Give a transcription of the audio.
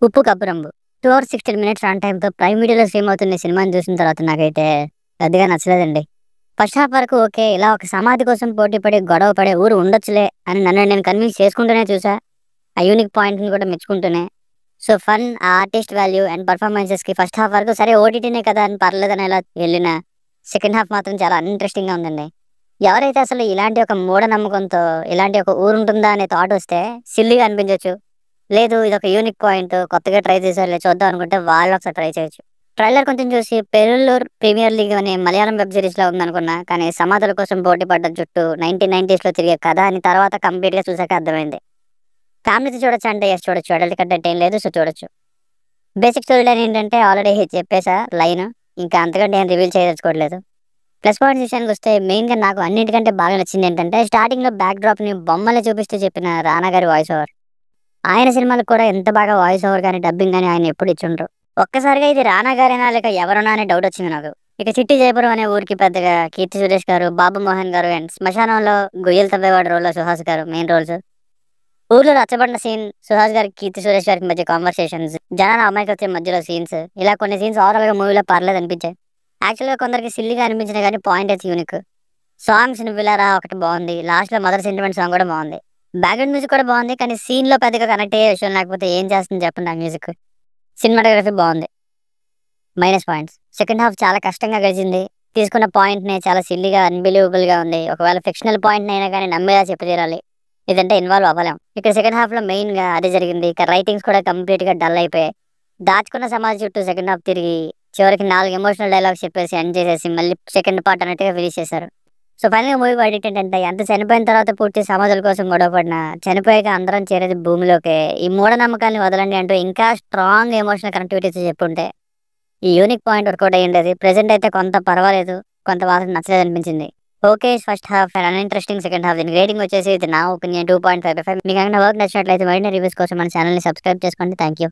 'ఉప్పు Kappu 2 hours 16 minutes run టైమ్‌తో prime వీడియోలో స్ట్రీమ్ అవుతున్న ఈ సినిమాని చూసిన తర్వాత నాకైతే పెద్దగా నచ్చలేదండి. ఫస్ట్ హాఫ్ వరకు ఓకే. ఇలా ఒక సమాధి కోసం పోటీ పడి, గొడవ పడే ఊరు ఉండొచ్చులే అని నన్ను నేను కన్విన్స్ చేసుకుంటూనే చూసా. ఆ యూనిక్ పాయింట్‌ని కూడా మెచ్చుకుంటూనే. సో, ఫన్, ఆ ఆర్టిస్ట్ వాల్యూ అండ్ పెర్ఫార్మన్సెస్‌కి ఫస్ట్ హాఫ్ వరకు సరే ఓటీటీనే కదా అని పర్లేదనేలా వెళ్ళిన సెకండ్ హాఫ్ మాత్రం చాలా అన్‌ఇంట్రెస్టింగ్‌గా ఉందండి. ఎవరైతే అసలు ఇలాంటి ఒక మూఢనమ్మకంతో ఇలాంటి ఒక ఊరుంటుందా అనే థాట్ వస్తే సిల్లీగా అనిపించొచ్చు. లేదు ఇదొక యూనిక్ పాయింట్ కొత్తగా ట్రై చేశారులే చూద్దాం అనుకుంటే వాళ్ళు ఒకసారి ట్రై చేయొచ్చు. ట్రైలర్ కొంచెం చూసి 'పెరుల్లూర్ ప్రీమియర్ లీగ్' అనే మలయాళం వెబ్ సీరీస్‌లా ఉందనుకున్నా. కానీ సమాధుల కోసం పోటీ పడ్డ జుట్టు 1990స్‌లో తిరిగే కథ అని తర్వాత కంప్లీట్‌గా చూసాక అర్థమైంది. ఫ్యామిలీతో చూడొచ్చా అంటే యెస్ చూడొచ్చు. అడల్ట్ కంటెంట్ ఏం లేదు. సో, చూడొచ్చు. బేసిక్ స్టోరీ లైన్ ఏంటంటే ఆల్రెడీ చెప్పేసా లైను. ఇంకా అంతకంటే ఏం రివీల్ చేయదలుచుకోవట్లేదు. ప్లస్ పాయింట్స్ విషయానికొస్తే మెయిన్‌గా నాకు అన్నిటికంటే బాగా నచ్చిందేంటంటే స్టార్టింగ్‌లో బ్యాక్ డ్రాప్‌ని బొమ్మల్ని చూపిస్తూ చెప్పిన రానా గారి వాయిస్ ఓవర్. ఆయన సినిమాలకు కూడా ఎంత బాగా వాయిస్ ఓవర్ గాని, డబ్బింగ్ గాని ఆయన ఎప్పుడు ఇచ్చుండ్రు. ఒక్కసారిగా ఇది రానా గారేనా లేక ఎవరనా అనే డౌటొచ్చింది నాకు. ఇక చిట్టి జయపురం అనే ఊరికి పెద్దగా 'కీర్తి సురేష్' గారు, 'బాబు మోహన్' గారు అండ్ శ్మశానంలో గొయ్యలు తవ్వేవాడు రోల్‌లో 'సుహాస్' గారు మెయిన్ రోల్స్. ఊర్లో రచ్చబండ సీన్, 'సుహాస్' గారికి, 'కీర్తి సురేష్' గారికి మధ్య కాన్వర్సేషన్స్, జనాల అమాయకత్వం మధ్యలో సీన్స్ ఇలా కొన్ని సీన్స్ ఓవరాల్‌గా మూవీలో పర్లేదనిపించాయి. యాక్చువల్‌గా కొందరికి సిల్లీగా అనిపించినా గానీ పాయింట్ అయితే యూనిక్. సాంగ్స్ 'నువ్విలా రా' ఒకటి బావుంది. లాస్ట్‌లో 'మదర్ సెంటిమెంట్' సాంగ్ కూడా బావుంది. బ్యాక్‌గ్రౌండ్ మ్యూజిక్ కూడా బావుంది. కానీ సీన్‌లో పెద్దగా కనెక్ట్ అయ్యే విషయం లేకపోతే ఏం చేస్తుంది చెప్పండి ఆ మ్యూజిక్. సినిమాటోగ్రఫీ బావుంది. Minus points. సెకండ్ హాఫ్ చాలా కష్టంగా గడిచింది. తీసుకున్న పాయింట్‌నే చాలా సిల్లీగా, అన్‌బిలీవబుల్‌గా ఉంది. ఒకవేళ ఫిక్షనల్ పాయింట్‌నైనా గానీ నమ్మేలా చెప్పి తీరాలి. లేదంటే ఇన్వాల్వ్ అవ్వలేం. ఇక్కడ సెకండ్ హాఫ్‌లో మెయిన్‌గా అదే జరిగింది. ఇక రైటింగ్స్ కూడా కంప్లీట్‌గా డల్ అయిపోయాయి. దాచుకున్న సమాధి చుట్టూ సెకండ్ హాఫ్ తిరిగి, చివరికి 4 ఎమోషనల్ డైలాగ్స్ చెప్పేసి ఎండ్ చేసేసి, మళ్ళీ సెకండ్ పార్ట్ అన్నట్టుగా ఫినిష్ చేశారు. సో, ఫైనల్‌గా మూవీ వర్డిక్ట్ ఏంటంటే ఎంత చనిపోయిన తర్వాత పూర్తి సమాధుల కోసం గొడవ పడినా, చనిపోయాక అందరం చేరేది భూమిలోకే. ఈ మూఢనమ్మకాల్ని వదలండి అంటూ ఇంకా స్ట్రాంగ్ ఎమోషనల్ కనెక్టివిటీతో చెప్పుంటే, ఈ యూనిక్ పాయింట్ వర్కౌట్ అయ్యుండేది. ప్రెజెంట్ అయితే కొంత పర్వాలేదు. కొంత మాత్రం నచ్చలేదనిపించింది. Okay. First half and uninteresting second half. దీనికి రేటింగ్ వచ్చేసి ఇది నా ఒపీనియన్ 2.5/5. మీకు ఏమైనా వర్క్ నచ్చినట్లయితే మరిన్ని రివ్యూస్ కోసం మన ఛానెల్‌ని సబ్స్క్రైబ్ చేసుకోండి. Thank you.